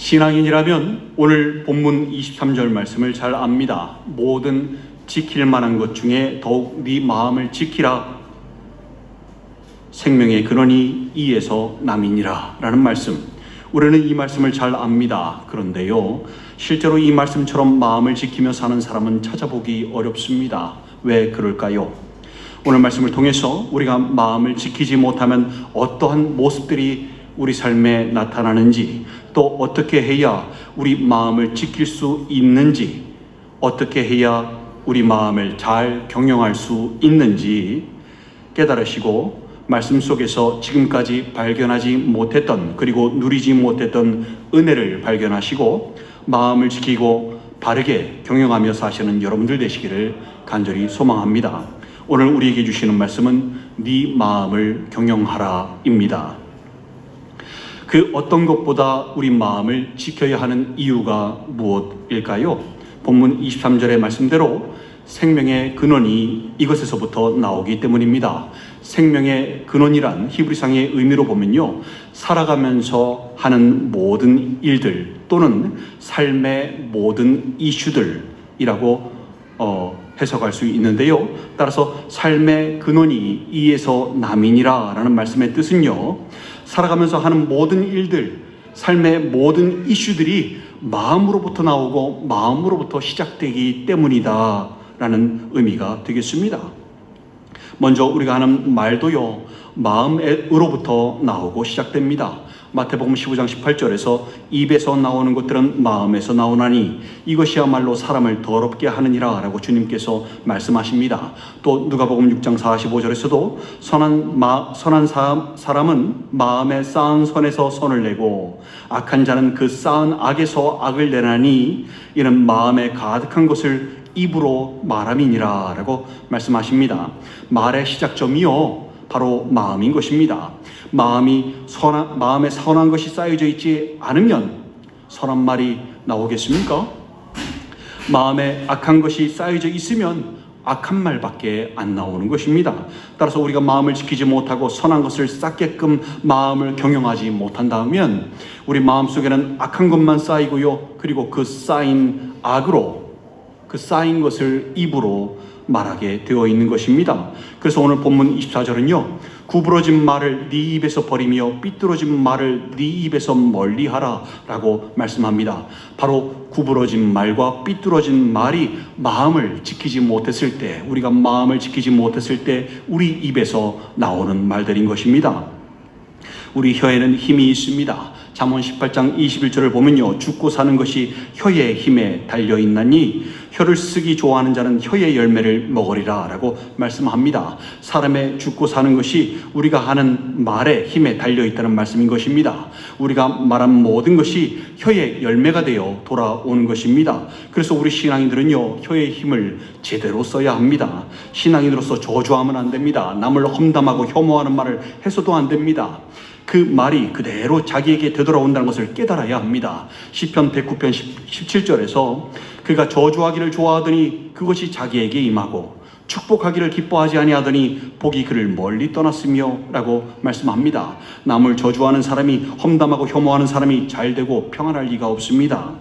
신앙인이라면 오늘 본문 23절 말씀을 잘 압니다. 모든 지킬 만한 것 중에 더욱 네 마음을 지키라. 생명의 근원이 이에서 남이니라 라는 말씀. 우리는 이 말씀을 잘 압니다. 그런데요, 실제로 이 말씀처럼 마음을 지키며 사는 사람은 찾아보기 어렵습니다. 왜 그럴까요? 오늘 말씀을 통해서 우리가 마음을 지키지 못하면 어떠한 모습들이 우리 삶에 나타나는지, 또 어떻게 해야 우리 마음을 지킬 수 있는지, 어떻게 해야 우리 마음을 잘 경영할 수 있는지 깨달으시고 말씀 속에서 지금까지 발견하지 못했던, 그리고 누리지 못했던 은혜를 발견하시고 마음을 지키고 바르게 경영하며 사시는 여러분들 되시기를 간절히 소망합니다. 오늘 우리에게 주시는 말씀은 네 마음을 경영하라입니다. 그 어떤 것보다 우리 마음을 지켜야 하는 이유가 무엇일까요? 본문 23절의 말씀대로 생명의 근원이 이것에서부터 나오기 때문입니다. 생명의 근원이란 히브리상의 의미로 보면요, 살아가면서 하는 모든 일들 또는 삶의 모든 이슈들이라고 해석할 수 있는데요, 따라서 삶의 근원이 이에서 남이니라 라는 말씀의 뜻은요, 살아가면서 하는 모든 일들, 삶의 모든 이슈들이 마음으로부터 나오고 마음으로부터 시작되기 때문이다 라는 의미가 되겠습니다. 먼저 우리가 하는 말도요, 마음으로부터 나오고 시작됩니다. 마태복음 15장 18절에서 입에서 나오는 것들은 마음에서 나오나니 이것이야말로 사람을 더럽게 하느니라 라고 주님께서 말씀하십니다. 또 누가복음 6장 45절에서도 선한 사람은 마음에 쌓은 선에서 선을 내고 악한 자는 그 쌓은 악에서 악을 내나니 이는 마음에 가득한 것을 입으로 말함이니라 라고 말씀하십니다. 말의 시작점이요, 바로 마음인 것입니다. 마음에 선한 것이 쌓여져 있지 않으면 선한 말이 나오겠습니까? 마음에 악한 것이 쌓여져 있으면 악한 말밖에 안 나오는 것입니다. 따라서 우리가 마음을 지키지 못하고 선한 것을 쌓게끔 마음을 경영하지 못한다면 우리 마음속에는 악한 것만 쌓이고요, 그리고 그 쌓인 악으로, 그 쌓인 것을 입으로 말하게 되어 있는 것입니다. 그래서 오늘 본문 24절은요, 구부러진 말을 네 입에서 버리며 삐뚤어진 말을 네 입에서 멀리하라 라고 말씀합니다. 바로 구부러진 말과 삐뚤어진 말이 마음을 지키지 못했을 때, 우리가 마음을 지키지 못했을 때 우리 입에서 나오는 말들인 것입니다. 우리 혀에는 힘이 있습니다. 잠언 18장 21절을 보면요, 죽고 사는 것이 혀의 힘에 달려있나니 혀를 쓰기 좋아하는 자는 혀의 열매를 먹으리라 라고 말씀합니다. 사람의 죽고 사는 것이 우리가 하는 말의 힘에 달려있다는 말씀인 것입니다. 우리가 말한 모든 것이 혀의 열매가 되어 돌아오는 것입니다. 그래서 우리 신앙인들은요, 혀의 힘을 제대로 써야 합니다. 신앙인으로서 저주하면 안 됩니다. 남을 험담하고 혐오하는 말을 해서도 안 됩니다. 그 말이 그대로 자기에게 되돌아온다는 것을 깨달아야 합니다. 시편 109편 17절에서 그가 저주하기를 좋아하더니 그것이 자기에게 임하고 축복하기를 기뻐하지 아니하더니 복이 그를 멀리 떠났으며 라고 말씀합니다. 남을 저주하는 사람이, 험담하고 혐오하는 사람이 잘되고 평안할 리가 없습니다.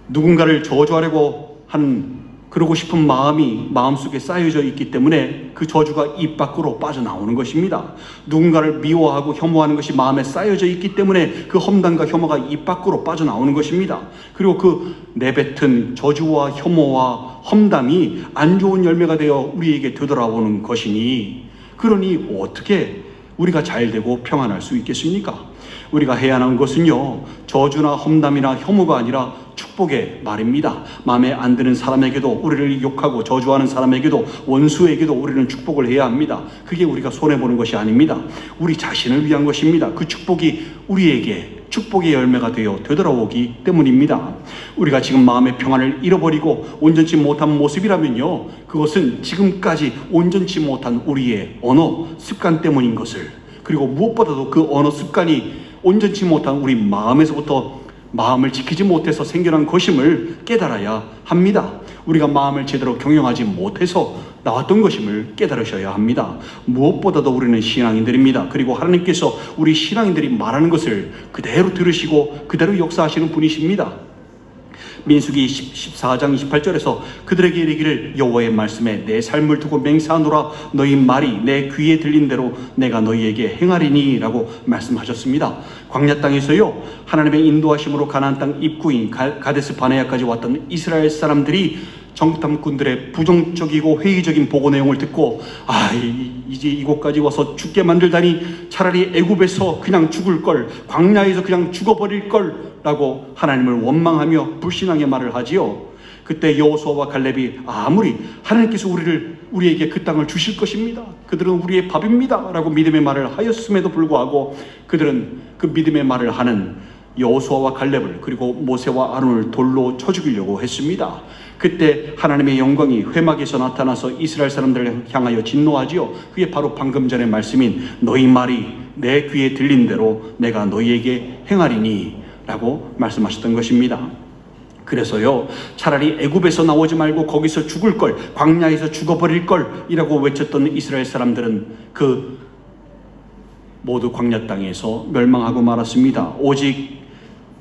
누군가를 저주하려고 하는, 그러고 싶은 마음이 마음속에 쌓여져 있기 때문에 그 저주가 입 밖으로 빠져나오는 것입니다. 누군가를 미워하고 혐오하는 것이 마음에 쌓여져 있기 때문에 그 험담과 혐오가 입 밖으로 빠져나오는 것입니다. 그리고 그 내뱉은 저주와 혐오와 험담이 안 좋은 열매가 되어 우리에게 되돌아오는 것이니, 그러니 어떻게 우리가 잘되고 평안할 수 있겠습니까? 우리가 해야 하는 것은요, 저주나 험담이나 혐오가 아니라 축복의 말입니다. 마음에 안 드는 사람에게도, 우리를 욕하고 저주하는 사람에게도, 원수에게도 우리는 축복을 해야 합니다. 그게 우리가 손해보는 것이 아닙니다. 우리 자신을 위한 것입니다. 그 축복이 우리에게 축복의 열매가 되어 되돌아오기 때문입니다. 우리가 지금 마음의 평안을 잃어버리고 온전치 못한 모습이라면요, 그것은 지금까지 온전치 못한 우리의 언어, 습관 때문인 것을, 그리고 무엇보다도 그 언어 습관이 온전치 못한 우리 마음에서부터, 마음을 지키지 못해서 생겨난 것임을 깨달아야 합니다. 우리가 마음을 제대로 경영하지 못해서 나왔던 것임을 깨달으셔야 합니다. 무엇보다도 우리는 신앙인들입니다. 그리고 하나님께서 우리 신앙인들이 말하는 것을 그대로 들으시고 그대로 역사하시는 분이십니다. 민수기 14장 28절에서 그들에게 이르기를 여호와의 말씀에 내 삶을 두고 맹세하노라 너희 말이 내 귀에 들린 대로 내가 너희에게 행하리니 라고 말씀하셨습니다. 광야 땅에서요 하나님의 인도하심으로 가나안 땅 입구인 가데스 바네아까지 왔던 이스라엘 사람들이 정탐꾼들의 부정적이고 회의적인 보고 내용을 듣고 이제 이곳까지 와서 죽게 만들다니 차라리 애굽에서 그냥 죽을 걸, 광야에서 그냥 죽어버릴 걸 라고 하나님을 원망하며 불신앙의 말을 하지요. 그때 여호수아와 갈렙이 아무리 하나님께서 우리에게 그 땅을 주실 것입니다, 그들은 우리의 밥입니다 라고 믿음의 말을 하였음에도 불구하고 그들은 그 믿음의 말을 하는 여호수아와 갈렙을 그리고 모세와 아론을 돌로 쳐 죽이려고 했습니다. 그때 하나님의 영광이 회막에서 나타나서 이스라엘 사람들을 향하여 진노하지요. 그게 바로 방금 전의 말씀인 너희 말이 내 귀에 들린 대로 내가 너희에게 행하리니 라고 말씀하셨던 것입니다. 그래서요 차라리 애굽에서 나오지 말고 거기서 죽을 걸, 광야에서 죽어버릴 걸 이라고 외쳤던 이스라엘 사람들은 그 모두 광야 땅에서 멸망하고 말았습니다. 오직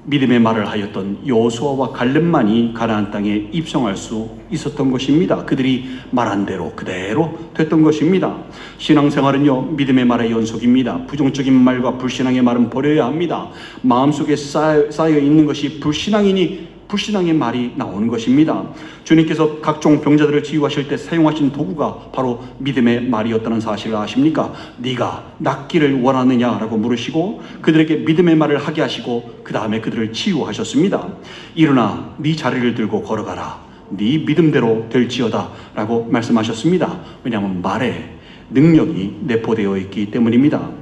믿음의 말을 하였던 여호수아와 갈렙만이 가나안 땅에 입성할 수 있었던 것입니다. 그들이 말한 대로 그대로 됐던 것입니다. 신앙생활은요 믿음의 말의 연속입니다. 부정적인 말과 불신앙의 말은 버려야 합니다. 마음속에 쌓여 있는 것이 불신앙이니 불신앙의 말이 나오는 것입니다. 주님께서 각종 병자들을 치유하실 때 사용하신 도구가 바로 믿음의 말이었다는 사실을 아십니까? 네가 낫기를 원하느냐라고 물으시고 그들에게 믿음의 말을 하게 하시고 그 다음에 그들을 치유하셨습니다. 일어나 네 자리를 들고 걸어가라, 네 믿음대로 될지어다 라고 말씀하셨습니다. 왜냐하면 말에 능력이 내포되어 있기 때문입니다.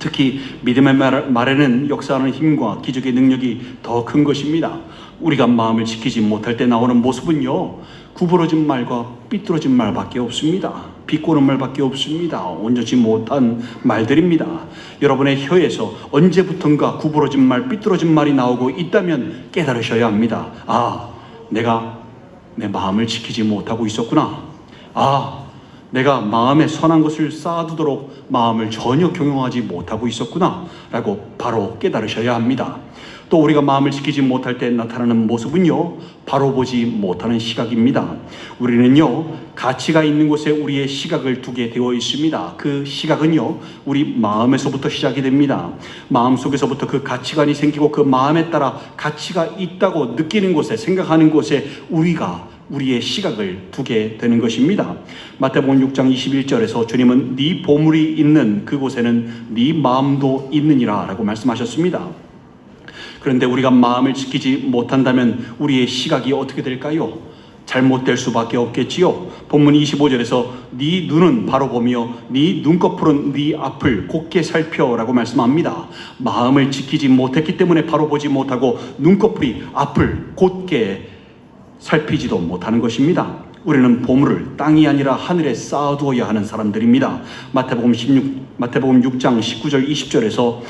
특히 믿음의 말에는 역사하는 힘과 기적의 능력이 더 큰 것입니다. 우리가 마음을 지키지 못할 때 나오는 모습은요 구부러진 말과 삐뚤어진 말밖에 없습니다. 비꼬는 말밖에 없습니다. 온전치 못한 말들입니다. 여러분의 혀에서 언제부턴가 구부러진 말, 삐뚤어진 말이 나오고 있다면 깨달으셔야 합니다. 내가 내 마음을 지키지 못하고 있었구나. 내가 마음에 선한 것을 쌓아두도록 마음을 전혀 경영하지 못하고 있었구나 라고 바로 깨달으셔야 합니다. 또 우리가 마음을 지키지 못할 때 나타나는 모습은요 바로 보지 못하는 시각입니다. 우리는요 가치가 있는 곳에 우리의 시각을 두게 되어 있습니다. 그 시각은요 우리 마음에서부터 시작이 됩니다. 마음속에서부터 그 가치관이 생기고 그 마음에 따라 가치가 있다고 느끼는 곳에, 생각하는 곳에 우리의 시각을 두게 되는 것입니다. 마태복음 6장 21절에서 주님은 네 보물이 있는 그곳에는 네 마음도 있느니라 라고 말씀하셨습니다. 그런데 우리가 마음을 지키지 못한다면 우리의 시각이 어떻게 될까요? 잘못될 수밖에 없겠지요. 본문 25절에서 네 눈은 바로 보며 네 눈꺼풀은 네 앞을 곧게 살펴라고 말씀합니다. 마음을 지키지 못했기 때문에 바로 보지 못하고 눈꺼풀이 앞을 곧게 살피지도 못하는 것입니다. 우리는 보물을 땅이 아니라 하늘에 쌓아두어야 하는 사람들입니다. 마태복음 6장 19절 20절에서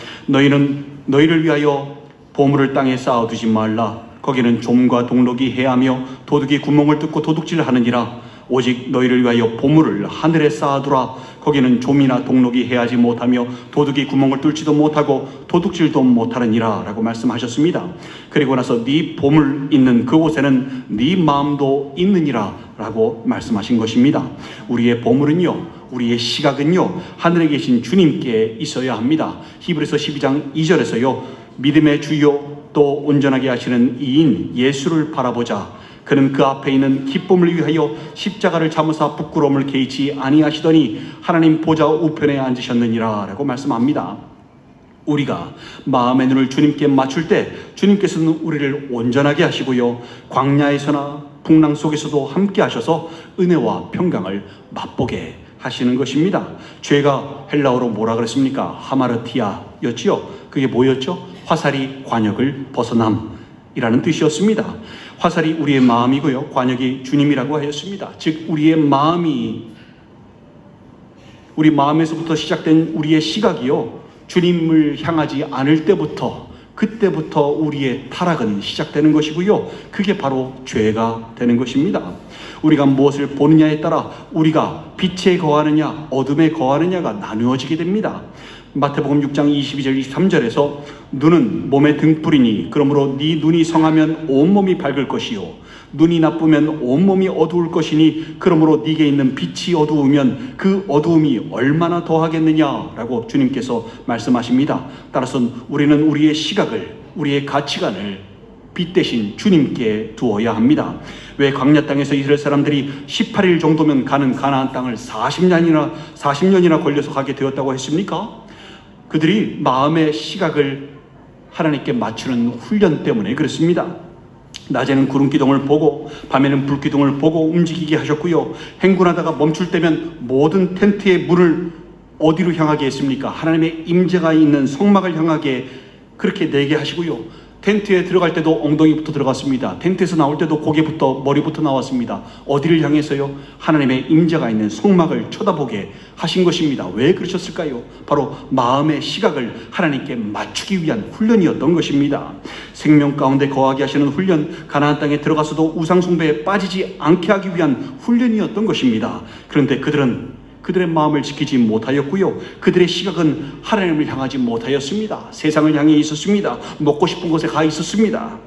너희를 위하여 보물을 땅에 쌓아두지 말라. 거기는 좀과 동록이 해하며 도둑이 구멍을 뚫고 도둑질하느니라. 오직 너희를 위하여 보물을 하늘에 쌓아두라. 거기는 좀이나 동록이 해하지 못하며 도둑이 구멍을 뚫지도 못하고 도둑질도 못하느니라 라고 말씀하셨습니다. 그리고 나서 네 보물 있는 그곳에는 네 마음도 있느니라 라고 말씀하신 것입니다. 우리의 보물은요, 우리의 시각은요, 하늘에 계신 주님께 있어야 합니다. 히브리서 12장 2절에서요 믿음의 주요 또 온전하게 하시는 이인 예수를 바라보자. 그는 그 앞에 있는 기쁨을 위하여 십자가를 참으사 부끄러움을 개의치 아니하시더니 하나님 보좌 우편에 앉으셨느니라 라고 말씀합니다. 우리가 마음의 눈을 주님께 맞출 때 주님께서는 우리를 온전하게 하시고요, 광야에서나 풍랑 속에서도 함께 하셔서 은혜와 평강을 맛보게 하시는 것입니다. 죄가 헬라어로 뭐라 그랬습니까? 하마르티아였지요. 그게 뭐였죠? 화살이 관역을 벗어남이라는 뜻이었습니다. 화살이 우리의 마음이고요, 관역이 주님이라고 하였습니다. 즉 우리 마음에서부터 시작된 우리의 시각이요, 주님을 향하지 않을 때부터 그때부터 우리의 타락은 시작되는 것이고요. 그게 바로 죄가 되는 것입니다. 우리가 무엇을 보느냐에 따라 우리가 빛에 거하느냐 어둠에 거하느냐가 나누어지게 됩니다. 마태복음 6장 22절 23절에서 눈은 몸의 등불이니 그러므로 네 눈이 성하면 온몸이 밝을 것이요 눈이 나쁘면 온몸이 어두울 것이니 그러므로 네게 있는 빛이 어두우면 그 어두움이 얼마나 더하겠느냐라고 주님께서 말씀하십니다. 따라서 우리는 우리의 시각을, 우리의 가치관을 빛 대신 주님께 두어야 합니다. 왜 광야 땅에서 이스라엘 사람들이 18일 정도면 가는 가나안 땅을 40년이나 걸려서 가게 되었다고 했습니까? 그들이 마음의 시각을 하나님께 맞추는 훈련 때문에 그렇습니다. 낮에는 구름 기둥을 보고 밤에는 불 기둥을 보고 움직이게 하셨고요. 행군하다가 멈출 때면 모든 텐트의 문을 어디로 향하게 했습니까? 하나님의 임재가 있는 성막을 향하게 그렇게 내게 하시고요. 텐트에 들어갈 때도 엉덩이부터 들어갔습니다. 텐트에서 나올 때도 고개부터 머리부터 나왔습니다. 어디를 향해서요? 하나님의 임재가 있는 성막을 쳐다보게 하신 것입니다. 왜 그러셨을까요? 바로 마음의 시각을 하나님께 맞추기 위한 훈련이었던 것입니다. 생명 가운데 거하게 하시는 훈련, 가나안 땅에 들어가서도 우상 숭배에 빠지지 않게 하기 위한 훈련이었던 것입니다. 그런데 그들의 마음을 지키지 못하였고요. 그들의 시각은 하나님을 향하지 못하였습니다. 세상을 향해 있었습니다. 먹고 싶은 곳에 가 있었습니다.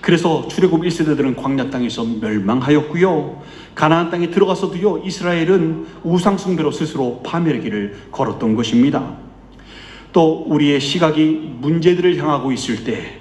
그래서 출애굽 1세대들은 광야 땅에서 멸망하였고요. 가나안 땅에 들어가서도요, 이스라엘은 우상 숭배로 스스로 파멸의 길을 걸었던 것입니다. 또 우리의 시각이 문제들을 향하고 있을 때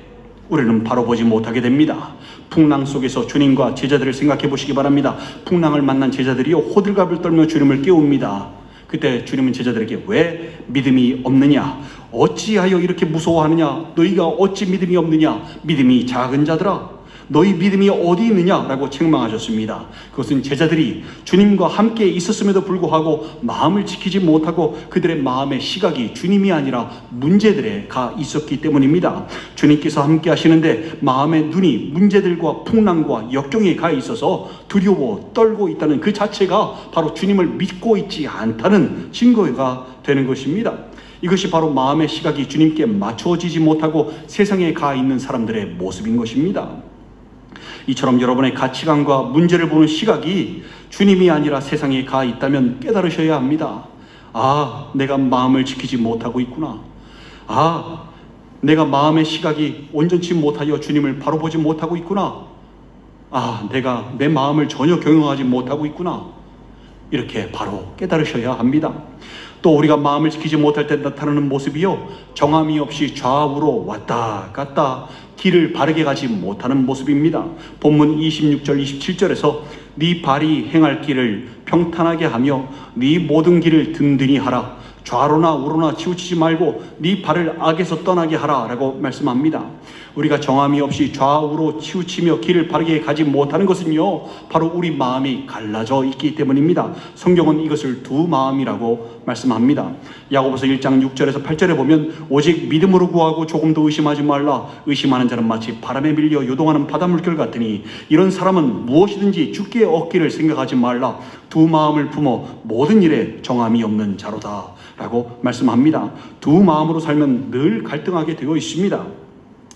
우리는 바로 보지 못하게 됩니다. 풍랑 속에서 주님과 제자들을 생각해 보시기 바랍니다. 풍랑을 만난 제자들이요, 호들갑을 떨며 주님을 깨웁니다. 그때 주님은 제자들에게 왜 믿음이 없느냐? 어찌하여 이렇게 무서워하느냐? 너희가 어찌 믿음이 없느냐? 믿음이 작은 자들아, 너희 믿음이 어디 있느냐라고 책망하셨습니다. 그것은 제자들이 주님과 함께 있었음에도 불구하고 마음을 지키지 못하고 그들의 마음의 시각이 주님이 아니라 문제들에 가 있었기 때문입니다. 주님께서 함께 하시는데 마음의 눈이 문제들과 풍랑과 역경에 가 있어서 두려워 떨고 있다는 그 자체가 바로 주님을 믿고 있지 않다는 증거가 되는 것입니다. 이것이 바로 마음의 시각이 주님께 맞춰지지 못하고 세상에 가 있는 사람들의 모습인 것입니다. 이처럼 여러분의 가치관과 문제를 보는 시각이 주님이 아니라 세상에 가 있다면 깨달으셔야 합니다. 아, 내가 마음을 지키지 못하고 있구나. 아, 내가 마음의 시각이 온전치 못하여 주님을 바로 보지 못하고 있구나. 아, 내가 내 마음을 전혀 경영하지 못하고 있구나. 이렇게 바로 깨달으셔야 합니다. 또 우리가 마음을 지키지 못할 때 나타나는 모습이요, 정함이 없이 좌우로 왔다 갔다 길을 바르게 가지 못하는 모습입니다. 본문 26절 27절에서 네 발이 행할 길을 평탄하게 하며 네 모든 길을 든든히 하라. 좌로나 우로나 치우치지 말고 네 발을 악에서 떠나게 하라 라고 말씀합니다. 우리가 정함이 없이 좌우로 치우치며 길을 바르게 가지 못하는 것은요, 바로 우리 마음이 갈라져 있기 때문입니다. 성경은 이것을 두 마음이라고 말씀합니다. 야고보서 1장 6절에서 8절에 보면 오직 믿음으로 구하고 조금도 의심하지 말라. 의심하는 자는 마치 바람에 밀려 요동하는 바닷물결 같으니 이런 사람은 무엇이든지 주께 얻기를 생각하지 말라. 두 마음을 품어 모든 일에 정함이 없는 자로다 라고 말씀합니다. 두 마음으로 살면 늘 갈등하게 되어 있습니다.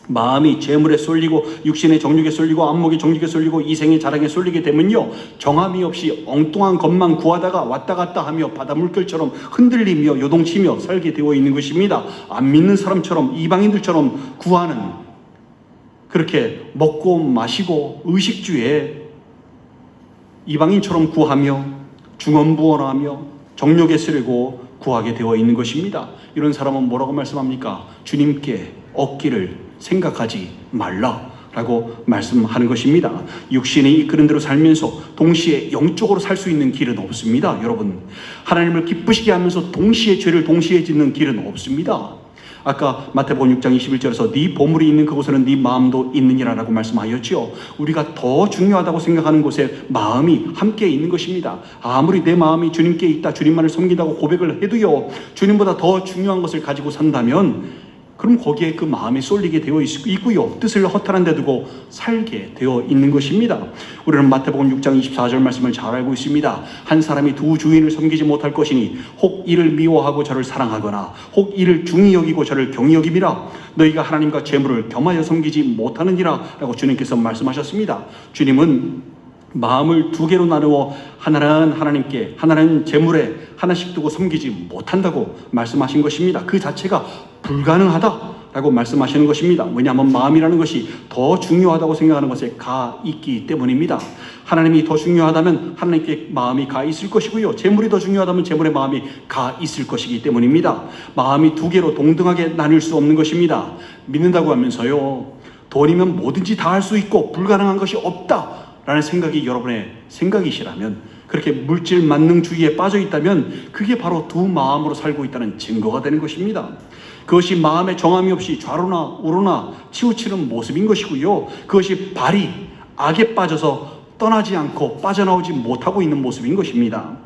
마음이 재물에 쏠리고 육신의 정욕에 쏠리고 안목의 정욕에 쏠리고 이생의 자랑에 쏠리게 되면요, 정함이 없이 엉뚱한 것만 구하다가 왔다 갔다 하며 바닷물결처럼 흔들리며 요동치며 살게 되어 있는 것입니다. 안 믿는 사람처럼 이방인들처럼 구하는, 그렇게 먹고 마시고 의식주에 이방인처럼 구하며 중언부언하며 정욕에 쓰려고 구하게 되어 있는 것입니다. 이런 사람은 뭐라고 말씀합니까? 주님께 얻기를 생각하지 말라라고 말씀하는 것입니다. 육신이 이끄는 대로 살면서 동시에 영적으로 살 수 있는 길은 없습니다. 여러분, 하나님을 기쁘시게 하면서 동시에 죄를 동시에 짓는 길은 없습니다. 아까 마태복음 6장 21절에서 네 보물이 있는 그곳에는 네 마음도 있느니라 라고 말씀하였지요. 우리가 더 중요하다고 생각하는 곳에 마음이 함께 있는 것입니다. 아무리 내 마음이 주님께 있다, 주님만을 섬긴다고 고백을 해도요, 주님보다 더 중요한 것을 가지고 산다면 그럼 거기에 그 마음이 쏠리게 되어 있고요. 뜻을 허탄한 데 두고 살게 되어 있는 것입니다. 우리는 마태복음 6장 24절 말씀을 잘 알고 있습니다. 한 사람이 두 주인을 섬기지 못할 것이니 혹 이를 미워하고 저를 사랑하거나 혹 이를 중히 여기고 저를 경히 여김이라. 너희가 하나님과 재물을 겸하여 섬기지 못하느니라 라고 주님께서 말씀하셨습니다. 주님은 마음을 두 개로 나누어 하나는 하나님께, 하나는 재물에 하나씩 두고 섬기지 못한다고 말씀하신 것입니다. 그 자체가 불가능하다라고 말씀하시는 것입니다. 왜냐하면 마음이라는 것이 더 중요하다고 생각하는 것에 가 있기 때문입니다. 하나님이 더 중요하다면 하나님께 마음이 가 있을 것이고요. 재물이 더 중요하다면 재물에 마음이 가 있을 것이기 때문입니다. 마음이 두 개로 동등하게 나눌 수 없는 것입니다. 믿는다고 하면서요, 돈이면 뭐든지 다 할 수 있고 불가능한 것이 없다 라는 생각이 여러분의 생각이시라면, 그렇게 물질 만능주의에 빠져 있다면 그게 바로 두 마음으로 살고 있다는 증거가 되는 것입니다. 그것이 마음에 정함이 없이 좌로나 우로나 치우치는 모습인 것이고요. 그것이 발이 악에 빠져서 떠나지 않고 빠져나오지 못하고 있는 모습인 것입니다.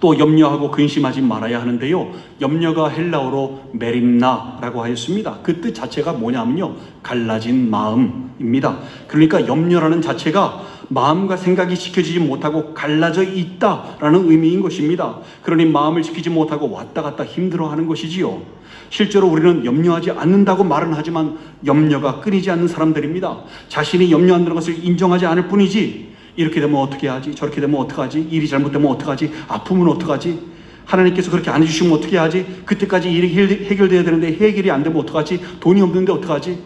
또 염려하고 근심하지 말아야 하는데요, 염려가 헬라어로 메림나라고 하였습니다. 그 뜻 자체가 뭐냐면요, 갈라진 마음입니다. 그러니까 염려라는 자체가 마음과 생각이 지켜지지 못하고 갈라져 있다라는 의미인 것입니다. 그러니 마음을 지키지 못하고 왔다 갔다 힘들어하는 것이지요. 실제로 우리는 염려하지 않는다고 말은 하지만 염려가 끊이지 않는 사람들입니다. 자신이 염려한다는 것을 인정하지 않을 뿐이지, 이렇게 되면 어떻게 하지? 저렇게 되면 어떡하지? 일이 잘못되면 어떡하지? 아프면 어떡하지? 하나님께서 그렇게 안 해주시면 어떻게 하지? 그때까지 일이 해결돼야 되는데 해결이 안 되면 어떡하지? 돈이 없는데 어떡하지?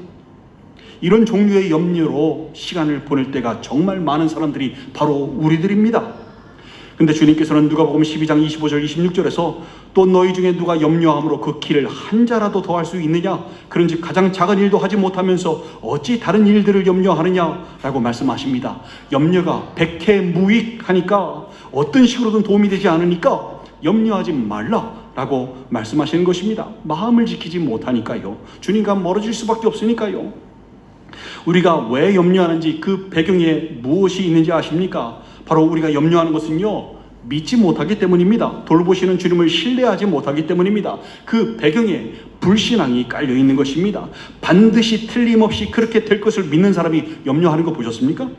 이런 종류의 염려로 시간을 보낼 때가 정말 많은 사람들이 바로 우리들입니다. 근데 주님께서는 누가복음 12장 25절 26절에서 또 너희 중에 누가 염려함으로 그 길을 한 자라도 더 할 수 있느냐? 그런즉 가장 작은 일도 하지 못하면서 어찌 다른 일들을 염려하느냐? 라고 말씀하십니다. 염려가 백해무익하니까, 어떤 식으로든 도움이 되지 않으니까 염려하지 말라 라고 말씀하시는 것입니다. 마음을 지키지 못하니까요. 주님과 멀어질 수밖에 없으니까요. 우리가 왜 염려하는지 그 배경에 무엇이 있는지 아십니까? 바로 우리가 염려하는 것은요, 믿지 못하기 때문입니다. 돌보시는 주님을 신뢰하지 못하기 때문입니다. 그 배경에 불신앙이 깔려 있는 것입니다. 반드시 틀림없이 그렇게 될 것을 믿는 사람이 염려하는 거 보셨습니까?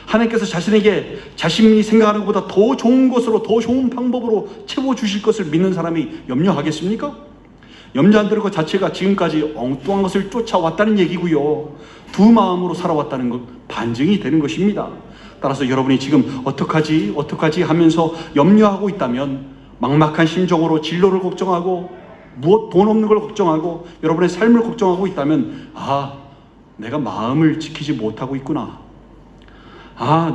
하나님께서 자신에게 자신이 생각하는 것보다 더 좋은 것으로, 더 좋은 방법으로 채워주실 것을 믿는 사람이 염려하겠습니까? 염려한다는 것 자체가 지금까지 엉뚱한 것을 쫓아왔다는 얘기고요, 두 마음으로 살아왔다는 것 반증이 되는 것입니다. 따라서 여러분이 지금 어떡하지 하면서 염려하고 있다면, 막막한 심정으로 진로를 걱정하고 돈 없는 걸 걱정하고 여러분의 삶을 걱정하고 있다면, 내가 마음을 지키지 못하고 있구나.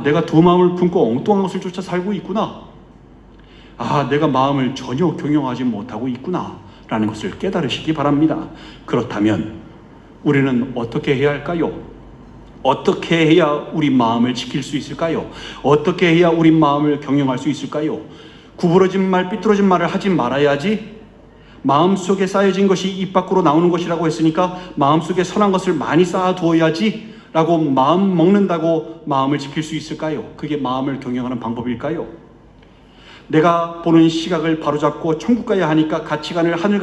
내가 두 마음을 품고 엉뚱한 것을 쫓아 살고 있구나. 내가 마음을 전혀 경영하지 못하고 있구나 라는 것을 깨달으시기 바랍니다. 그렇다면 우리는 어떻게 해야 할까요? 어떻게 해야 우리 마음을 지킬 수 있을까요? 어떻게 해야 우리 마음을 경영할 수 있을까요? 구부러진 말, 삐뚤어진 말을 하지 말아야지. 마음속에 쌓여진 것이 입 밖으로 나오는 것이라고 했으니까 마음속에 선한 것을 많이 쌓아두어야지 라고 마음 먹는다고 마음을 지킬 수 있을까요? 그게 마음을 경영하는 방법일까요? 내가 보는 시각을 바로잡고 천국 가야 하니까 가치관을 하늘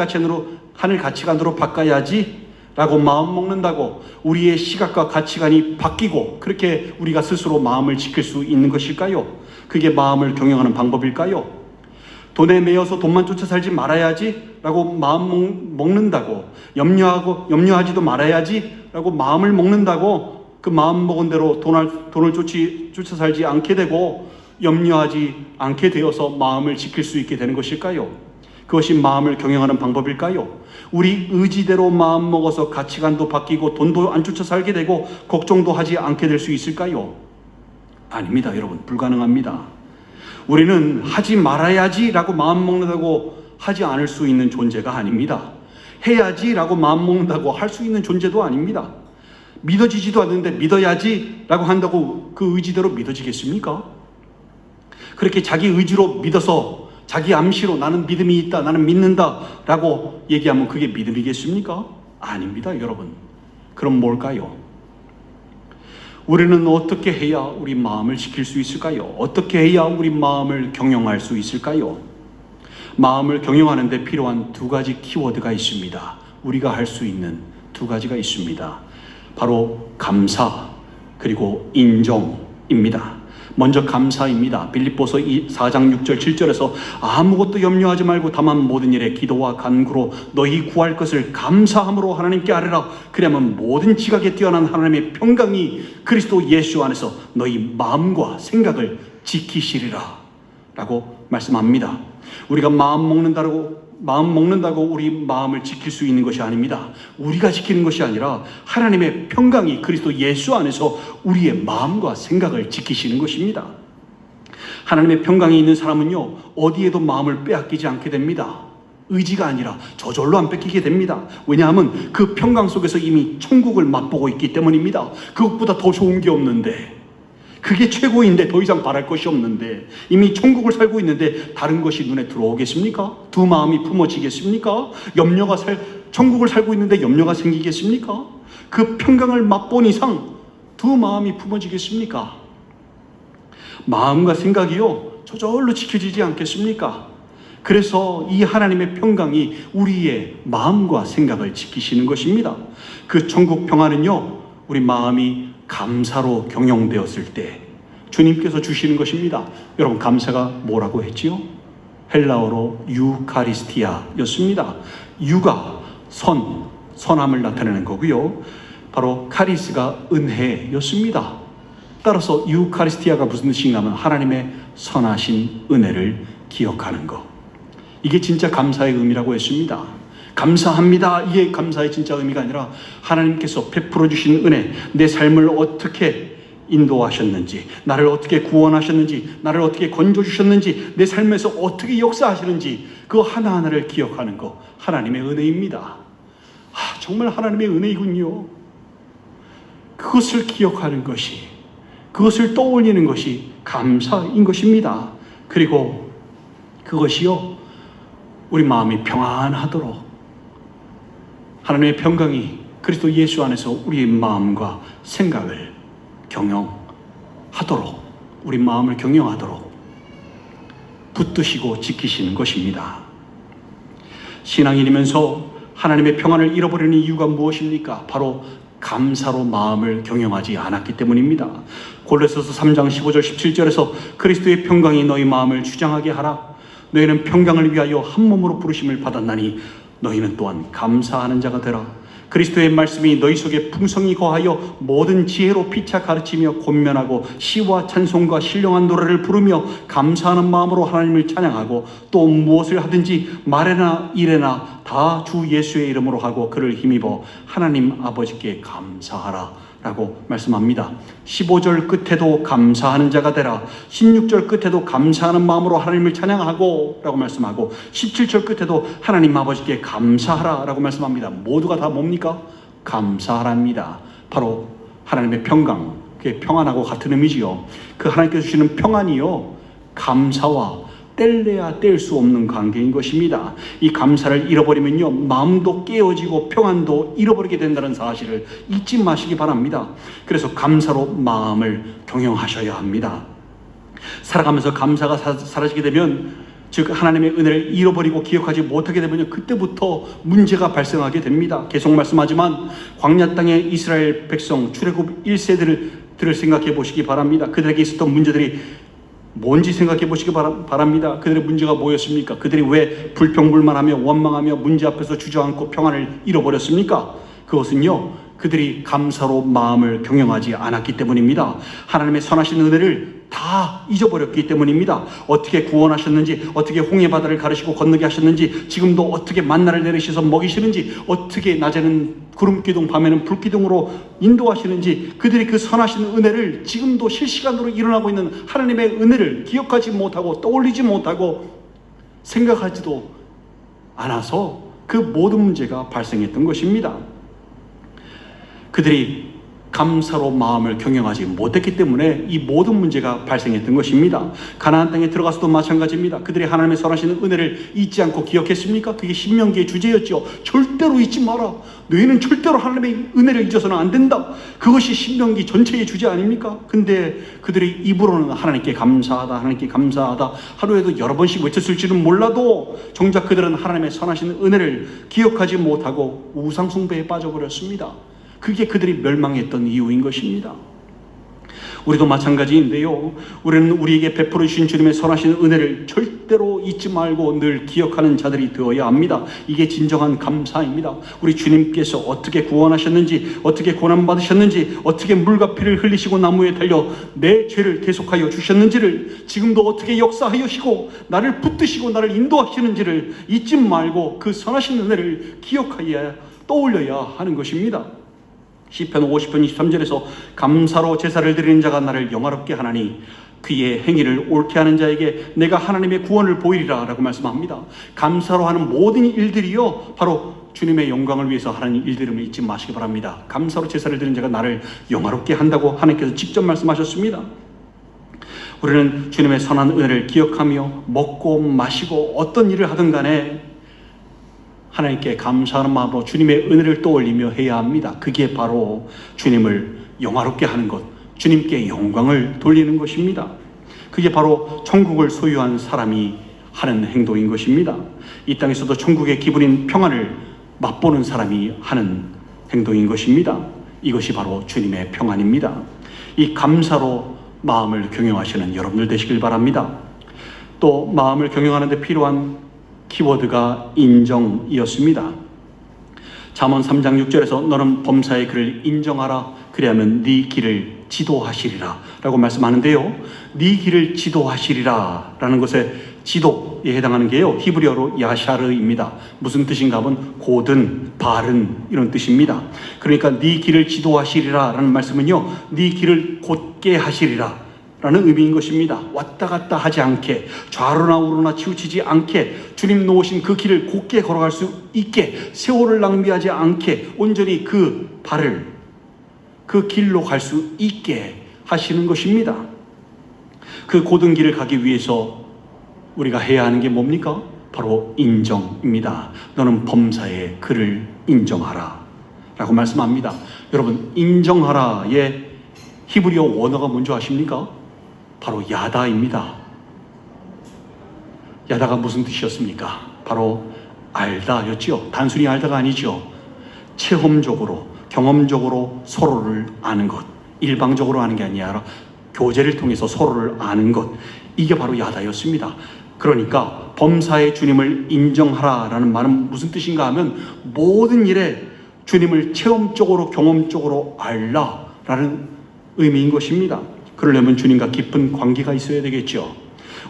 가치관으로 바꿔야지 라고 마음 먹는다고 우리의 시각과 가치관이 바뀌고 그렇게 우리가 스스로 마음을 지킬 수 있는 것일까요? 그게 마음을 경영하는 방법일까요? 돈에 매여서 돈만 쫓아 살지 말아야지 라고 마음 먹는다고, 염려하지도 말아야지 라고 마음을 먹는다고 그 마음 먹은 대로 돈을 쫓아 살지 않게 되고 염려하지 않게 되어서 마음을 지킬 수 있게 되는 것일까요? 그것이 마음을 경영하는 방법일까요? 우리 의지대로 마음 먹어서 가치관도 바뀌고 돈도 안 쫓아 살게 되고 걱정도 하지 않게 될 수 있을까요? 아닙니다, 여러분. 불가능합니다. 우리는 하지 말아야지 라고 마음 먹는다고 하지 않을 수 있는 존재가 아닙니다. 해야지 라고 마음 먹는다고 할 수 있는 존재도 아닙니다. 믿어지지도 않는데 믿어야지 라고 한다고 그 의지대로 믿어지겠습니까? 그렇게 자기 의지로 믿어서 자기 암시로 나는 믿음이 있다, 나는 믿는다 라고 얘기하면 그게 믿음이겠습니까? 아닙니다, 여러분. 그럼 뭘까요? 우리는 어떻게 해야 우리 마음을 지킬 수 있을까요? 어떻게 해야 우리 마음을 경영할 수 있을까요? 마음을 경영하는 데 필요한 두 가지 키워드가 있습니다. 우리가 할 수 있는 두 가지가 있습니다. 바로 감사 그리고 인정입니다. 먼저 감사입니다. 빌립보서 4장 6절 7절에서 아무것도 염려하지 말고 다만 모든 일에 기도와 간구로 너희 구할 것을 감사함으로 하나님께 아뢰라. 그러면 모든 지각에 뛰어난 하나님의 평강이 그리스도 예수 안에서 너희 마음과 생각을 지키시리라 라고 말씀합니다. 우리가 마음 먹는다고 우리 마음을 지킬 수 있는 것이 아닙니다. 우리가 지키는 것이 아니라 하나님의 평강이 그리스도 예수 안에서 우리의 마음과 생각을 지키시는 것입니다. 하나님의 평강이 있는 사람은요, 어디에도 마음을 빼앗기지 않게 됩니다. 의지가 아니라 저절로 안 뺏기게 됩니다. 왜냐하면 그 평강 속에서 이미 천국을 맛보고 있기 때문입니다. 그것보다 더 좋은 게 없는데, 그게 최고인데 더 이상 바랄 것이 없는데, 이미 천국을 살고 있는데 다른 것이 눈에 들어오겠습니까? 두 마음이 품어지겠습니까? 천국을 살고 있는데 염려가 생기겠습니까? 그 평강을 맛본 이상 두 마음이 품어지겠습니까? 마음과 생각이요, 저절로 지켜지지 않겠습니까? 그래서 이 하나님의 평강이 우리의 마음과 생각을 지키시는 것입니다. 그 천국 평안은요, 우리 마음이 감사로 경영되었을 때 주님께서 주시는 것입니다. 여러분, 감사가 뭐라고 했지요? 헬라어로 유카리스티아였습니다. 유가 선함을 나타내는 거고요. 바로 카리스가 은혜였습니다. 따라서 유카리스티아가 무슨 뜻인가 하면 하나님의 선하신 은혜를 기억하는 것. 이게 진짜 감사의 의미라고 했습니다. 감사합니다. 이게 감사의 진짜 의미가 아니라 하나님께서 베풀어 주신 은혜, 내 삶을 어떻게 인도하셨는지, 나를 어떻게 구원하셨는지, 나를 어떻게 건져주셨는지, 내 삶에서 어떻게 역사하시는지 그 하나하나를 기억하는 것, 하나님의 은혜입니다. 정말 하나님의 은혜이군요. 그것을 기억하는 것이, 그것을 떠올리는 것이 감사인 것입니다. 그리고 그것이요, 우리 마음이 평안하도록 하나님의 평강이 그리스도 예수 안에서 우리의 마음과 생각을 경영하도록, 우리 마음을 경영하도록 붙드시고 지키시는 것입니다. 신앙인이면서 하나님의 평안을 잃어버리는 이유가 무엇입니까? 바로 감사로 마음을 경영하지 않았기 때문입니다. 골로새서 3장 15절 17절에서 그리스도의 평강이 너희 마음을 주장하게 하라. 너희는 평강을 위하여 한 몸으로 부르심을 받았나니 너희는 또한 감사하는 자가 되라. 그리스도의 말씀이 너희 속에 풍성히 거하여 모든 지혜로 피차 가르치며 권면하고 시와 찬송과 신령한 노래를 부르며 감사하는 마음으로 하나님을 찬양하고 또 무엇을 하든지 말에나 일에나 다 주 예수의 이름으로 하고 그를 힘입어 하나님 아버지께 감사하라 라고 말씀합니다. 15절 끝에도 감사하는 자가 되라. 16절 끝에도 감사하는 마음으로 하나님을 찬양하고 라고 말씀하고 17절 끝에도 하나님 아버지께 감사하라 라고 말씀합니다. 모두가 다 뭡니까? 감사하랍니다. 바로 하나님의 평강, 그게 평안하고 같은 의미지요. 그 하나님께서 주시는 평안이요, 감사와 뗄래야 뗄 수 없는 관계인 것입니다. 이 감사를 잃어버리면요, 마음도 깨어지고 평안도 잃어버리게 된다는 사실을 잊지 마시기 바랍니다. 그래서 감사로 마음을 경영하셔야 합니다. 살아가면서 감사가 사라지게 되면, 즉 하나님의 은혜를 잃어버리고 기억하지 못하게 되면 그때부터 문제가 발생하게 됩니다. 계속 말씀하지만 광야 땅의 이스라엘 백성 출애굽 1세들을 생각해 보시기 바랍니다. 그들에게 있었던 문제들이 뭔지 생각해 보시기 바랍니다. 그들의 문제가 뭐였습니까? 그들이 왜 불평불만하며 원망하며 문제 앞에서 주저앉고 평안을 잃어버렸습니까? 그것은요, 그들이 감사로 마음을 경영하지 않았기 때문입니다. 하나님의 선하신 은혜를 다 잊어버렸기 때문입니다. 어떻게 구원하셨는지, 어떻게 홍해 바다를 가르시고 건너게 하셨는지, 지금도 어떻게 만나를 내리셔서 먹이시는지, 어떻게 낮에는 구름기둥 밤에는 불기둥으로 인도하시는지, 그들이 그 선하신 은혜를 지금도 실시간으로 일어나고 있는 하나님의 은혜를 기억하지 못하고 떠올리지 못하고 생각하지도 않아서 그 모든 문제가 발생했던 것입니다. 그들이 감사로 마음을 경영하지 못했기 때문에 이 모든 문제가 발생했던 것입니다. 가나안 땅에 들어가서도 마찬가지입니다. 그들이 하나님의 선하신 은혜를 잊지 않고 기억했습니까? 그게 신명기의 주제였죠. 절대로 잊지 마라. 너희는 절대로 하나님의 은혜를 잊어서는 안 된다. 그것이 신명기 전체의 주제 아닙니까? 근데 그들이 입으로는 하나님께 감사하다, 하나님께 감사하다 하루에도 여러 번씩 외쳤을지는 몰라도 정작 그들은 하나님의 선하신 은혜를 기억하지 못하고 우상 숭배에 빠져버렸습니다. 그게 그들이 멸망했던 이유인 것입니다. 우리도 마찬가지인데요. 우리는 우리에게 베풀어 주신 주님의 선하신 은혜를 절대로 잊지 말고 늘 기억하는 자들이 되어야 합니다. 이게 진정한 감사입니다. 우리 주님께서 어떻게 구원하셨는지, 어떻게 고난받으셨는지, 어떻게 물과 피를 흘리시고 나무에 달려 내 죄를 대속하여 주셨는지를, 지금도 어떻게 역사하시고 나를 붙드시고 나를 인도하시는지를 잊지 말고 그 선하신 은혜를 기억하여야, 떠올려야 하는 것입니다. 시편 50편 23절에서 감사로 제사를 드리는 자가 나를 영화롭게 하나니 그의 행위를 옳게 하는 자에게 내가 하나님의 구원을 보이리라 라고 말씀합니다. 감사로 하는 모든 일들이요 바로 주님의 영광을 위해서 하는 일들임을 잊지 마시기 바랍니다. 감사로 제사를 드리는 자가 나를 영화롭게 한다고 하나님께서 직접 말씀하셨습니다. 우리는 주님의 선한 은혜를 기억하며 먹고 마시고 어떤 일을 하든 간에 하나님께 감사하는 마음으로 주님의 은혜를 떠올리며 해야 합니다. 그게 바로 주님을 영화롭게 하는 것, 주님께 영광을 돌리는 것입니다. 그게 바로 천국을 소유한 사람이 하는 행동인 것입니다. 이 땅에서도 천국의 기분인 평안을 맛보는 사람이 하는 행동인 것입니다. 이것이 바로 주님의 평안입니다. 이 감사로 마음을 경영하시는 여러분들 되시길 바랍니다. 또 마음을 경영하는 데 필요한 키워드가 인정이었습니다. 잠언 3장 6절에서 너는 범사의 그를 인정하라 그리하면 네 길을 지도하시리라 라고 말씀하는데요. 네 길을 지도하시리라 라는 것에 지도에 해당하는 게요 히브리어로 야샤르입니다. 무슨 뜻인가 하면 곧은, 바른 이런 뜻입니다. 그러니까 네 길을 지도하시리라 라는 말씀은요 네 길을 곧게 하시리라 라는 의미인 것입니다. 왔다 갔다 하지 않게, 좌로나 우로나 치우치지 않게 주님 놓으신 그 길을 곧게 걸어갈 수 있게, 세월을 낭비하지 않게 온전히 그 발을 그 길로 갈 수 있게 하시는 것입니다. 그 곧은 길을 가기 위해서 우리가 해야 하는 게 뭡니까? 바로 인정입니다. 너는 범사에 그를 인정하라 라고 말씀합니다. 여러분, 인정하라의 히브리어 원어가 뭔지 아십니까? 바로 야다입니다. 야다가 무슨 뜻이었습니까? 바로 알다였지요. 단순히 알다가 아니죠. 체험적으로, 경험적으로 서로를 아는 것. 일방적으로 아는 게 아니라 교제를 통해서 서로를 아는 것. 이게 바로 야다였습니다. 그러니까 범사의 주님을 인정하라라는 말은 무슨 뜻인가 하면 모든 일에 주님을 체험적으로, 경험적으로 알라라는 의미인 것입니다. 그러려면 주님과 깊은 관계가 있어야 되겠죠.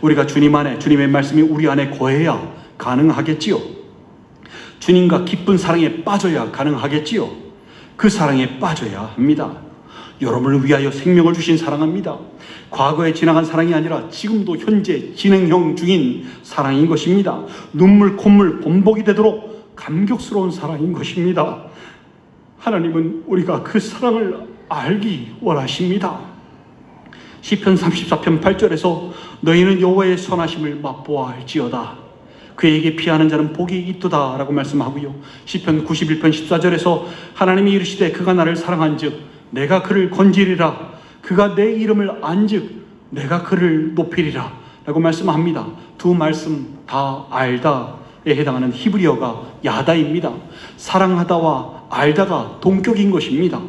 우리가 주님 안에, 주님의 말씀이 우리 안에 거해야 가능하겠지요. 주님과 깊은 사랑에 빠져야 가능하겠지요. 그 사랑에 빠져야 합니다. 여러분을 위하여 생명을 주신 사랑합니다. 과거에 지나간 사랑이 아니라 지금도 현재 진행형 중인 사랑인 것입니다. 눈물, 콧물, 범벅이 되도록 감격스러운 사랑인 것입니다. 하나님은 우리가 그 사랑을 알기 원하십니다. 시편 34편 8절에서 너희는 여호와의 선하심을 맛보아 알지어다. 그에게 피하는 자는 복이 있도다 라고 말씀하고요. 시편 91편 14절에서 하나님이 이르시되 그가 나를 사랑한즉 내가 그를 건지리라. 그가 내 이름을 안즉 내가 그를 높이리라 라고 말씀합니다. 두 말씀 다 알다에 해당하는 히브리어가 야다입니다. 사랑하다와 알다가 동격인 것입니다.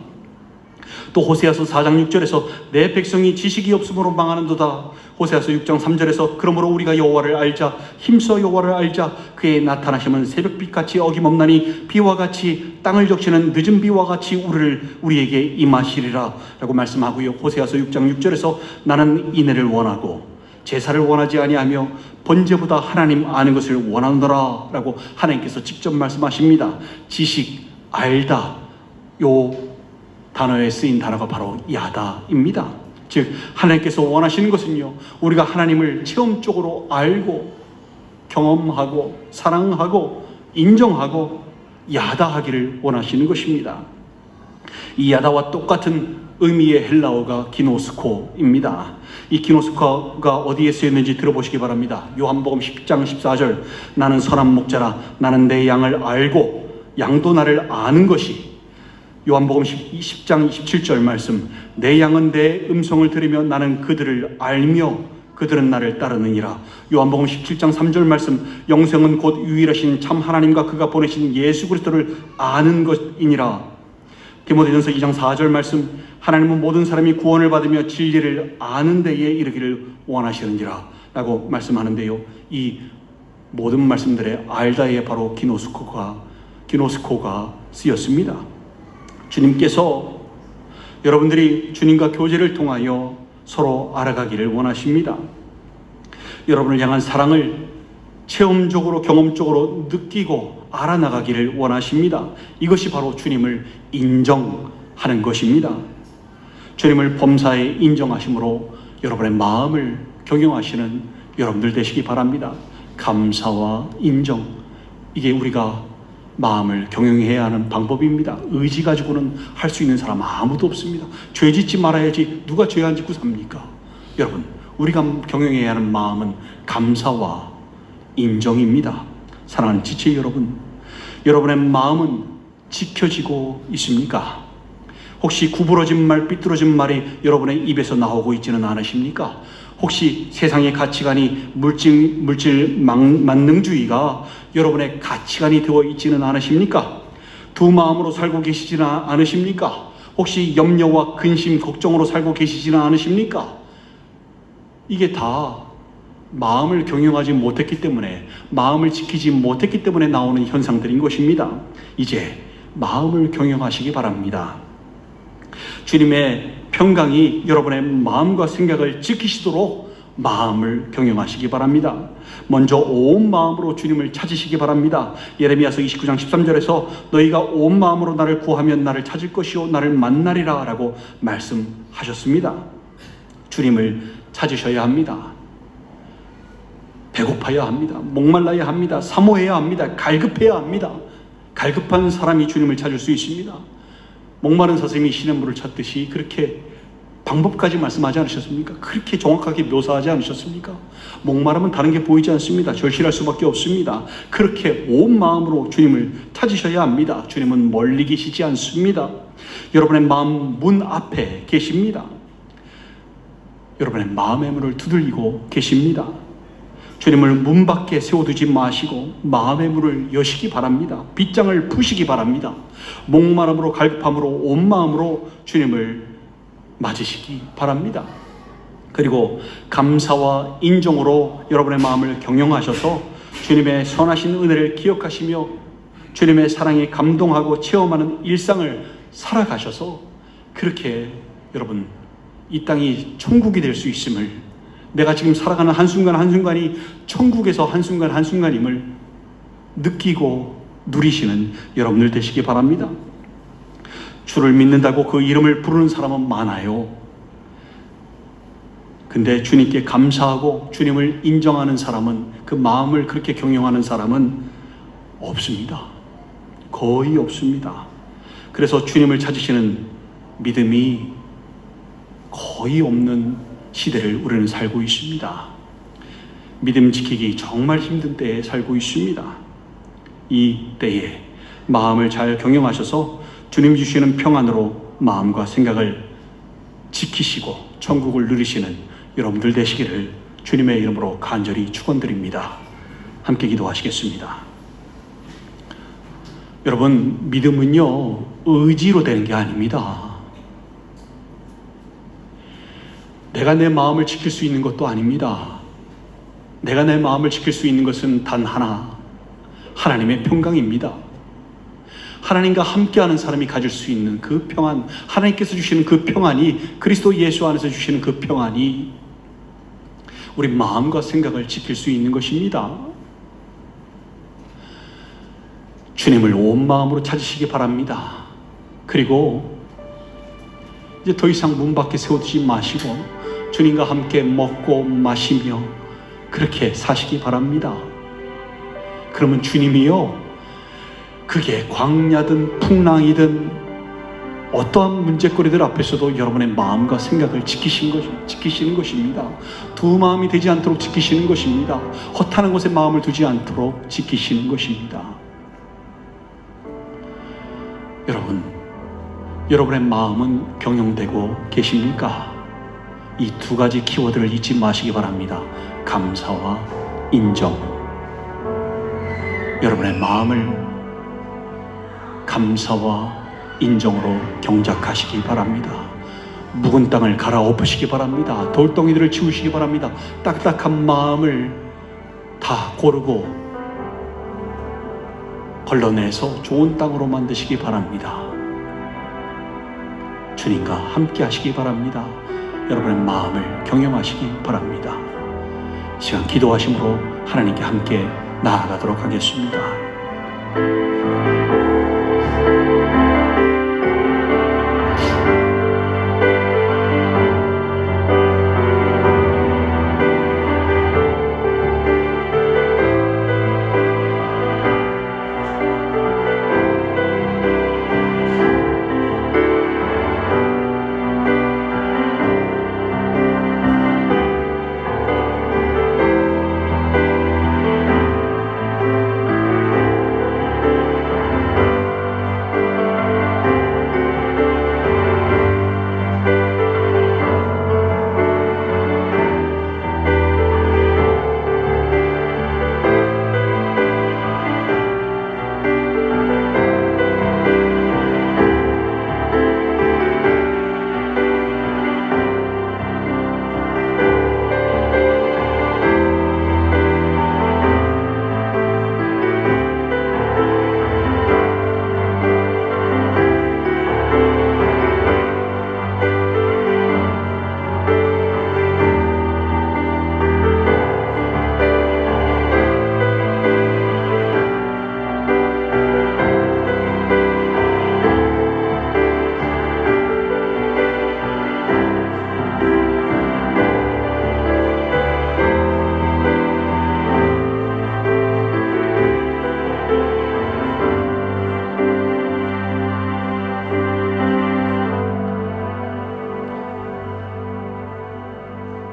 또 호세아서 4장 6절에서 내 백성이 지식이 없으므로 망하는도다. 호세아서 6장 3절에서 그러므로 우리가 여호와를 알자, 힘써 여호와를 알자. 그의 나타나심은 새벽빛같이 어김없나니 비와 같이 땅을 적시는 늦은 비와 같이 우리에게 임하시리라 라고 말씀하고요. 호세아서 6장 6절에서 나는 인애를 원하고 제사를 원하지 아니하며 번제보다 하나님 아는 것을 원하노라 라고 하나님께서 직접 말씀하십니다. 지식, 알다, 요 단어에 쓰인 단어가 바로 야다입니다. 즉 하나님께서 원하시는 것은요 우리가 하나님을 체험적으로 알고 경험하고 사랑하고 인정하고 야다하기를 원하시는 것입니다. 이 야다와 똑같은 의미의 헬라어가 기노스코입니다. 이 기노스코가 어디에 쓰였는지 들어보시기 바랍니다. 요한복음 10장 14절, 나는 선한 목자라, 나는 내 양을 알고 양도 나를 아는 것이. 요한복음 10장 27절 말씀, 내 양은 내 음성을 들으며 나는 그들을 알며 그들은 나를 따르느니라. 요한복음 17장 3절 말씀, 영생은 곧 유일하신 참 하나님과 그가 보내신 예수 그리스도를 아는 것이니라. 디모데전서 2장 4절 말씀, 하나님은 모든 사람이 구원을 받으며 진리를 아는 데에 이르기를 원하시느니라 라고 말씀하는데요, 이 모든 말씀들의 알다에 바로 기노스코가 쓰였습니다. 주님께서 여러분들이 주님과 교제를 통하여 서로 알아가기를 원하십니다. 여러분을 향한 사랑을 체험적으로 경험적으로 느끼고 알아나가기를 원하십니다. 이것이 바로 주님을 인정하는 것입니다. 주님을 범사에 인정하심으로 여러분의 마음을 경영하시는 여러분들 되시기 바랍니다. 감사와 인정, 이게 우리가 마음을 경영해야 하는 방법입니다. 의지 가지고는 할 수 있는 사람 아무도 없습니다. 죄 짓지 말아야지 누가 죄 안 짓고 삽니까? 여러분, 우리가 경영해야 하는 마음은 감사와 인정입니다. 사랑하는 지체 여러분, 여러분의 마음은 지켜지고 있습니까? 혹시 구부러진 말, 삐뚤어진 말이 여러분의 입에서 나오고 있지는 않으십니까? 혹시 세상의 가치관이 물질 만능주의가 여러분의 가치관이 되어 있지는 않으십니까? 두 마음으로 살고 계시지는 않으십니까? 혹시 염려와 근심, 걱정으로 살고 계시지는 않으십니까? 이게 다 마음을 경영하지 못했기 때문에, 마음을 지키지 못했기 때문에 나오는 현상들인 것입니다. 이제 마음을 경영하시기 바랍니다. 주님의 평강이 여러분의 마음과 생각을 지키시도록 마음을 경영하시기 바랍니다. 먼저 온 마음으로 주님을 찾으시기 바랍니다. 예레미야서 29장 13절에서 너희가 온 마음으로 나를 구하면 나를 찾을 것이요 나를 만나리라 라고 말씀하셨습니다. 주님을 찾으셔야 합니다. 배고파야 합니다. 목말라야 합니다. 사모해야 합니다. 갈급해야 합니다. 갈급한 사람이 주님을 찾을 수 있습니다. 목마른 사슴이 시냇물을 찾듯이 그렇게 방법까지 말씀하지 않으셨습니까? 그렇게 정확하게 묘사하지 않으셨습니까? 목마르면 다른 게 보이지 않습니다. 절실할 수밖에 없습니다. 그렇게 온 마음으로 주님을 찾으셔야 합니다. 주님은 멀리 계시지 않습니다. 여러분의 마음 문 앞에 계십니다. 여러분의 마음의 문을 두들기고 계십니다. 주님을 문 밖에 세워두지 마시고 마음의 문을 여시기 바랍니다. 빗장을 푸시기 바랍니다. 목마름으로 갈급함으로 온 마음으로 주님을 맞으시기 바랍니다. 그리고 감사와 인정으로 여러분의 마음을 경영하셔서 주님의 선하신 은혜를 기억하시며 주님의 사랑에 감동하고 체험하는 일상을 살아가셔서 그렇게 여러분 이 땅이 천국이 될 수 있음을, 내가 지금 살아가는 한순간 한순간이 천국에서 한순간 한순간임을 느끼고 누리시는 여러분들 되시기 바랍니다. 주를 믿는다고 그 이름을 부르는 사람은 많아요. 근데 주님께 감사하고 주님을 인정하는 사람은, 그 마음을 그렇게 경영하는 사람은 없습니다. 거의 없습니다. 그래서 주님을 찾으시는 믿음이 거의 없는 시대를 우리는 살고 있습니다. 믿음 지키기 정말 힘든 때에 살고 있습니다. 이 때에 마음을 잘 경영하셔서 주님 주시는 평안으로 마음과 생각을 지키시고 천국을 누리시는 여러분들 되시기를 주님의 이름으로 간절히 축원드립니다. 함께 기도하시겠습니다. 여러분, 믿음은요 의지로 되는 게 아닙니다. 내가 내 마음을 지킬 수 있는 것도 아닙니다. 내가 내 마음을 지킬 수 있는 것은 단 하나, 하나님의 평강입니다. 하나님과 함께하는 사람이 가질 수 있는 그 평안, 하나님께서 주시는 그 평안이, 그리스도 예수 안에서 주시는 그 평안이 우리 마음과 생각을 지킬 수 있는 것입니다. 주님을 온 마음으로 찾으시기 바랍니다. 그리고 이제 더 이상 문 밖에 세워두지 마시고 주님과 함께 먹고 마시며 그렇게 사시기 바랍니다. 그러면 주님이요, 그게 광야든 풍랑이든 어떠한 문제거리들 앞에서도 여러분의 마음과 생각을 지키시는 것입니다. 두 마음이 되지 않도록 지키시는 것입니다. 허탄한 곳에 마음을 두지 않도록 지키시는 것입니다. 여러분의 마음은 경영되고 계십니까? 이 두 가지 키워드를 잊지 마시기 바랍니다. 감사와 인정. 여러분의 마음을 감사와 인정으로 경작하시기 바랍니다. 묵은 땅을 갈아엎으시기 바랍니다. 돌덩이들을 치우시기 바랍니다. 딱딱한 마음을 다 고르고 걸러내서 좋은 땅으로 만드시기 바랍니다. 주님과 함께 하시기 바랍니다. 여러분의 마음을 경영하시기 바랍니다. 이 시간 기도하심으로 하나님께 함께 나아가도록 하겠습니다.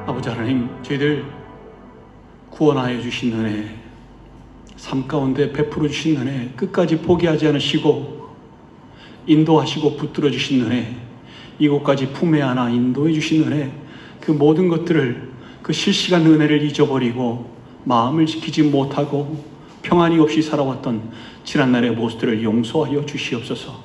아버지 하나님, 저희들 구원하여 주신 은혜, 삶 가운데 베풀어 주신 은혜, 끝까지 포기하지 않으시고 인도하시고 붙들어 주신 은혜, 이곳까지 품에 안아 인도해 주신 은혜, 그 모든 것들을, 그 실시간 은혜를 잊어버리고 마음을 지키지 못하고 평안이 없이 살아왔던 지난날의 모습들을 용서하여 주시옵소서.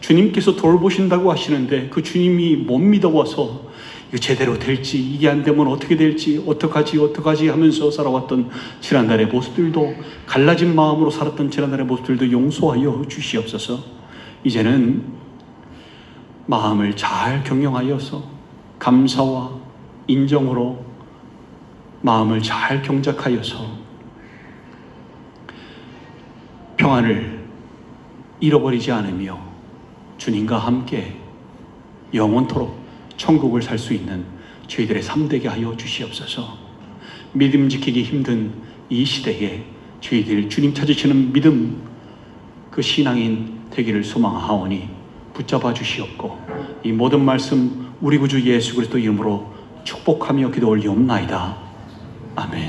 주님께서 돌보신다고 하시는데 그 주님이 못 믿어와서 이거 제대로 될지, 이게 안 되면 어떻게 될지, 어떡하지 하면서 살아왔던 지난날의 모습들도, 갈라진 마음으로 살았던 지난날의 모습들도 용서하여 주시옵소서. 이제는 마음을 잘 경영하여서 감사와 인정으로 마음을 잘 경작하여서 평안을 잃어버리지 않으며 주님과 함께 영원토록 천국을 살 수 있는 저희들의 삶 되게 하여 주시옵소서. 믿음 지키기 힘든 이 시대에 저희들 주님 찾으시는 믿음, 그 신앙인 되기를 소망하오니 붙잡아 주시옵고, 이 모든 말씀 우리 구주 예수 그리스도 이름으로 축복하며 기도 올리옵나이다. 아멘.